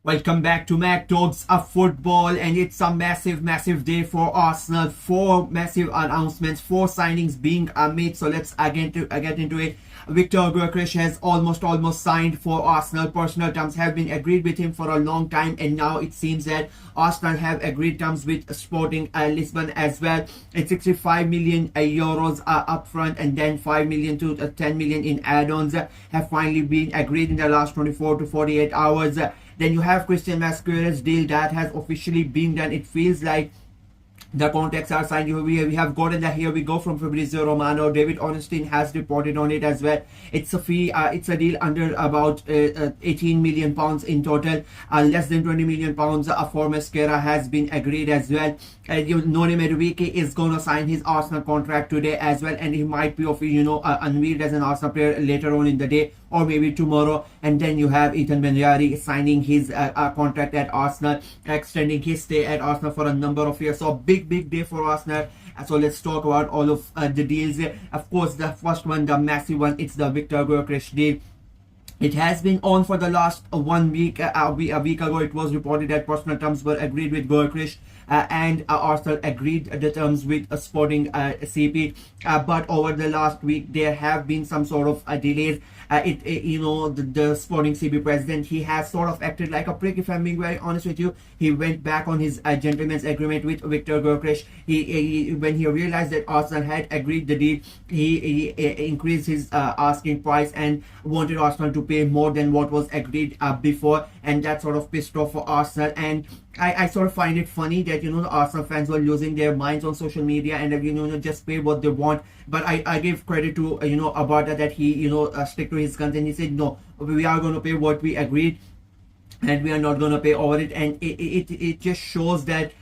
Welcome back to Mac Talks of Football, and it's a massive day for Arsenal. Four massive announcements, four signings being made. So let's get into it. Victor Gyökeres has almost signed for Arsenal. Personal terms have been agreed with him for a long time, and now it seems that Arsenal have agreed terms with Sporting Lisbon as well. It's 65 million euros upfront, and then 5 million to 10 million in add-ons have finally been agreed in the last 24 to 48 hours. Then you have Christian Mosquera's deal that has officially been done. It feels like the contracts are signed. We have gotten that. Here we go from Fabrizio Romano. David Ornstein has reported on it as well. It's a fee. It's a deal under about 18 million pounds in total. Less than 20 million pounds for Mosquera has been agreed as well. Madueke is going to sign his Arsenal contract today as well, and he might be unveiled as an Arsenal player later on in the day or maybe tomorrow. And then you have Nwaneri signing his contract at Arsenal, extending his stay at Arsenal for a number of years. So big day for Arsenal. So let's talk about all of the deals. Of course, the first one, the massive one, it's the Victor Gyökeres deal. It has been on for the last 1 week. A week ago, it was reported that personal terms were agreed with Gyökeres and Arsenal agreed the terms with Sporting CP. But over the last week, there have been some sort of delays. The Sporting CP president, he has sort of acted like a prick, if I'm being very honest with you. He went back on his gentleman's agreement with Victor Gyökeres. When he realized that Arsenal had agreed the deal, he increased his asking price and wanted Arsenal to pay more than what was agreed before, and that sort of pissed off for Arsenal. And I sort of find it funny that the Arsenal fans were losing their minds on social media and just pay what they want. But I give credit to Abada that he stick to his guns, and he said no, we are going to pay what we agreed and we are not going to pay over it. And it just shows that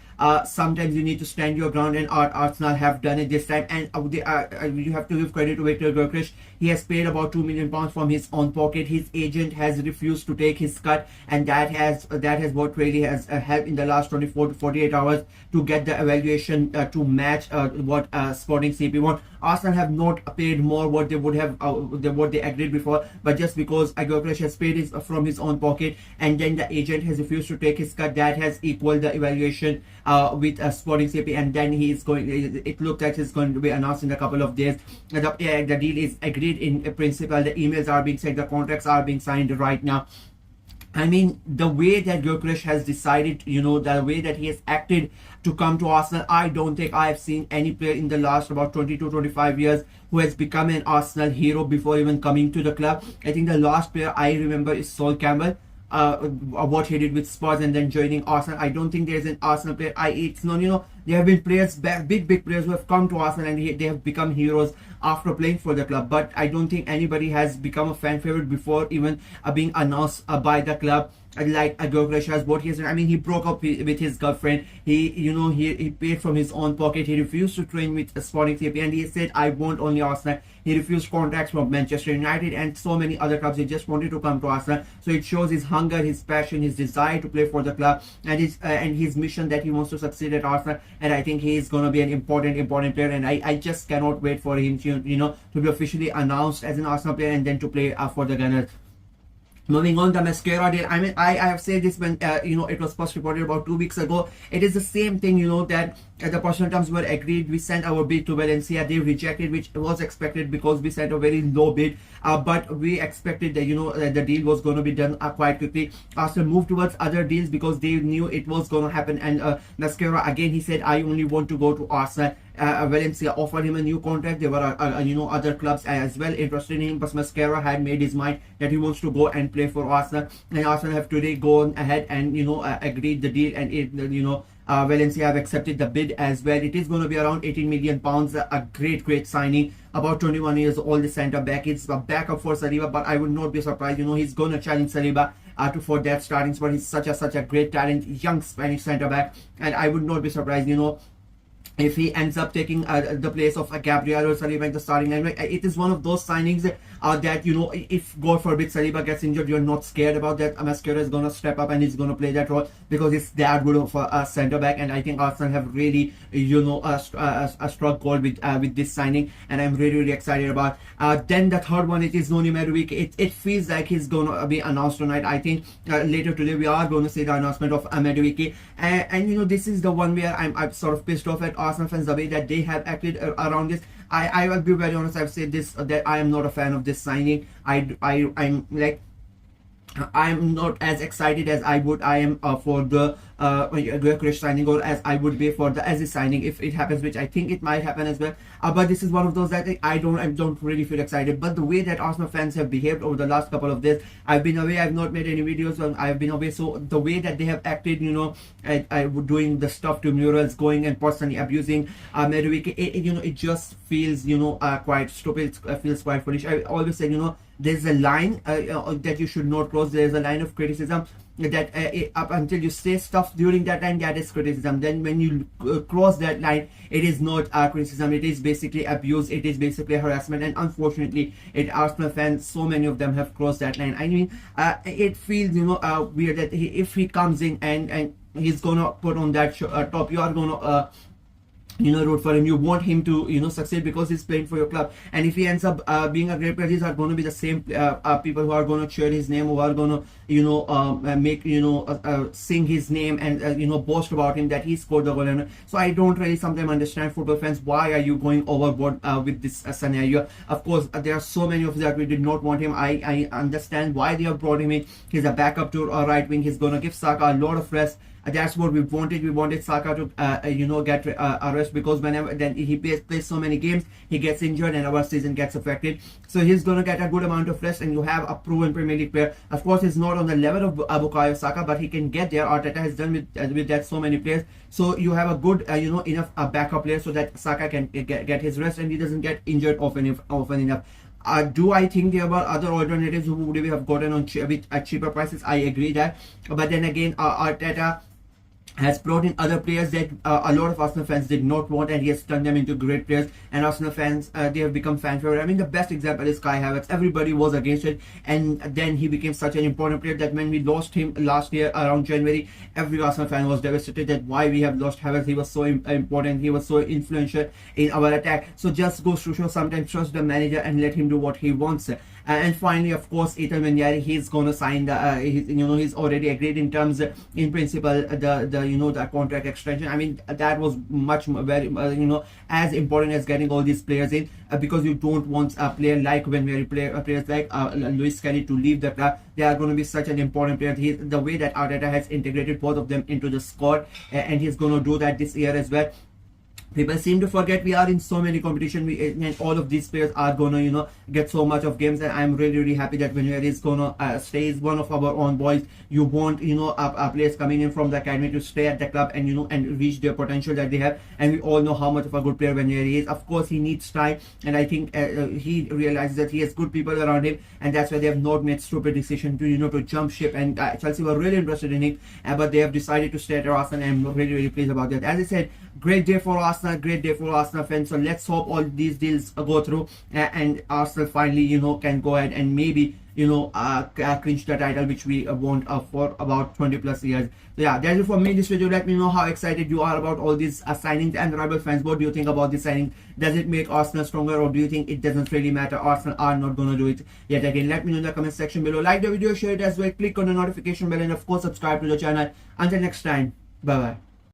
sometimes you need to stand your ground, and Arsenal have done it this time. And you have to give credit to Victor Gyökeres. He has paid about 2 million pounds from his own pocket. His agent has refused to take his cut, and that has what really has helped in the last 24 to 48 hours to get the evaluation to match what Sporting CP want. Arsenal have not paid more what they would have what they agreed before, but just because Gyökeres has paid from his own pocket, and then the agent has refused to take his cut, that has equaled the evaluation with Sporting CP, and then he is going. It looks like it's going to be announced in a couple of days. The deal is agreed in principle. The emails are being sent. The contracts are being signed right now. I mean, the way that Gyökeres has decided, the way that he has acted to come to Arsenal, I don't think I have seen any player in the last about 20 to 25 years who has become an Arsenal hero before even coming to the club. I think the last player I remember is Sol Campbell. What he did with Spurs and then joining Arsenal. I don't think there's an Arsenal player. There have been players, big players who have come to Arsenal and they have become heroes after playing for the club. But I don't think anybody has become a fan favorite before even being announced by the club. Like Gyökeres has what he has. I mean, he broke up with his girlfriend. He paid from his own pocket. He refused to train with Sporting CP, and he said, "I want only Arsenal." He refused contracts from Manchester United and so many other clubs. He just wanted to come to Arsenal. So it shows his hunger, his passion, his desire to play for the club, and his mission that he wants to succeed at Arsenal. And I think he is going to be an important player. And I just cannot wait for him to to be officially announced as an Arsenal player and then to play for the Gunners. Moving on, the Mosquera deal. I mean, I have said this when it was first reported about 2 weeks ago. It is the same thing, that the personal terms were agreed. We sent our bid to Valencia. They rejected, which was expected because we sent a very low bid. But we expected that the deal was going to be done quite quickly. Arsenal moved towards other deals because they knew it was going to happen. And Mosquera again, he said, "I only want to go to Arsenal." Valencia offered him a new contract. There were other clubs as well interested in him, but Mosquera had made his mind that he wants to go and play for Arsenal, and Arsenal have today gone ahead and agreed the deal, and Valencia have accepted the bid as well. It is going to be around 18 million pounds. A great signing. About 21 years old, the centre back. It's a backup for Saliba, but I would not be surprised. He's going to challenge Saliba for that starting spot. He's such a great talent, young Spanish centre back, and I would not be surprised. if he ends up taking the place of Gabriel or Saliba in the starting line. It is one of those signings that, you know, if God forbid Saliba gets injured, you're not scared about that. Mosquera is going to step up and he's going to play that role because it's that good of a centre back. And I think Arsenal have really, you know, struck gold with this signing, and I'm really, really excited about. Then the third one, it is Madueke. It feels like he's going to be announced tonight. I think later today we are going to see the announcement of Madueke. And you know, this is the one where I'm sort of pissed off at Arsenal fans, the way that they have acted around this. I will be very honest, I've said this, that I am not a fan of this signing. I'm like, I'm not as excited as I am for the Gyökeres signing, or as I would be for the Aziz signing if it happens, which I think it might happen as well. But this is one of those that I don't really feel excited. But the way that Arsenal fans have behaved over the last couple of days, I've been away, I've not made any videos, and I've been away. So the way that they have acted, you know, doing the stuff to murals, going and personally abusing Madueke, you know, it just feels, you know, quite stupid. It feels quite foolish. I always say, you know, there's a line that you should not cross. There's a line of criticism that up until you say stuff during that line, that is criticism. Then when you cross that line, it is not criticism. It is basically abuse. It is basically harassment. And unfortunately, Arsenal fans, so many of them have crossed that line. I mean, it feels, you know, weird that if he comes in and he's gonna put on that top, you are gonna you know, root for him. You want him to, you know, succeed because he's playing for your club. And if he ends up being a great player, these are going to be the same people who are going to cheer his name, who are going to, you know, make, you know, sing his name and, you know, boast about him that he scored the goal. So I don't really sometimes understand, football fans, why are you going overboard with this scenario. Of course, there are so many of that we did not want him. I understand why they have brought him in. He's a backup to a right wing. He's going to give Saka a lot of rest. That's what we wanted. We wanted Saka to, you know, get a rest, because whenever then he plays so many games, he gets injured and our season gets affected. So he's going to get a good amount of rest, and you have a proven Premier League player. Of course, he's not on the level of Bukayo Saka, but he can get there. Arteta has done with that so many players. So you have a good, you know, enough backup player so that Saka can get his rest and he doesn't get injured often enough. Do I think there were other alternatives who would have gotten on at cheaper prices? I agree that, but then again, Arteta has brought in other players that a lot of Arsenal fans did not want, and he has turned them into great players, and Arsenal fans, they have become fan favorite. I mean, the best example is Kai Havertz. Everybody was against it, and then he became such an important player that when we lost him last year around January, every Arsenal fan was devastated that why we have lost Havertz. He was so important, he was so influential in our attack. So just goes to show, sometimes trust the manager and let him do what he wants. And finally, of course, Nwaneri, he's going to sign the, you know, he's already agreed in terms, in principle, the you know, the contract extension. I mean, that was much very, you know, as important as getting all these players in, because you don't want a player like Nwaneri, players like Luis Kelly to leave the club. They are going to be such an important player. The way that Arteta has integrated both of them into the squad, and he's going to do that this year as well. People seem to forget we are in so many competition, and all of these players are gonna, you know, get so much of games, and I'm really, really happy that Nwaneri is gonna stay. Is one of our own boys. You want, you know, players coming in from the academy to stay at the club and, you know, and reach their potential that they have. And we all know how much of a good player Nwaneri is. Of course, he needs time, and I think he realizes that he has good people around him, and that's why they have not made stupid decision to, you know, to jump ship. And Chelsea were really interested in him, but they have decided to stay at Arsenal, and I'm really, really pleased about that. As I said, great day for Arsenal, great day for Arsenal fans. So let's hope all these deals go through, and Arsenal finally, you know, can go ahead and maybe, you know, clinch the title which we want for about 20 plus years. So yeah, that's it for me in this video. Let me know how excited you are about all these signings. And Rebel fans, what do you think about this signing? Does it make Arsenal stronger, or do you think it doesn't really matter? Arsenal are not going to do it yet again. Let me know in the comment section below. Like the video, share it as well, click on the notification bell, and of course subscribe to the channel. Until next time, bye bye.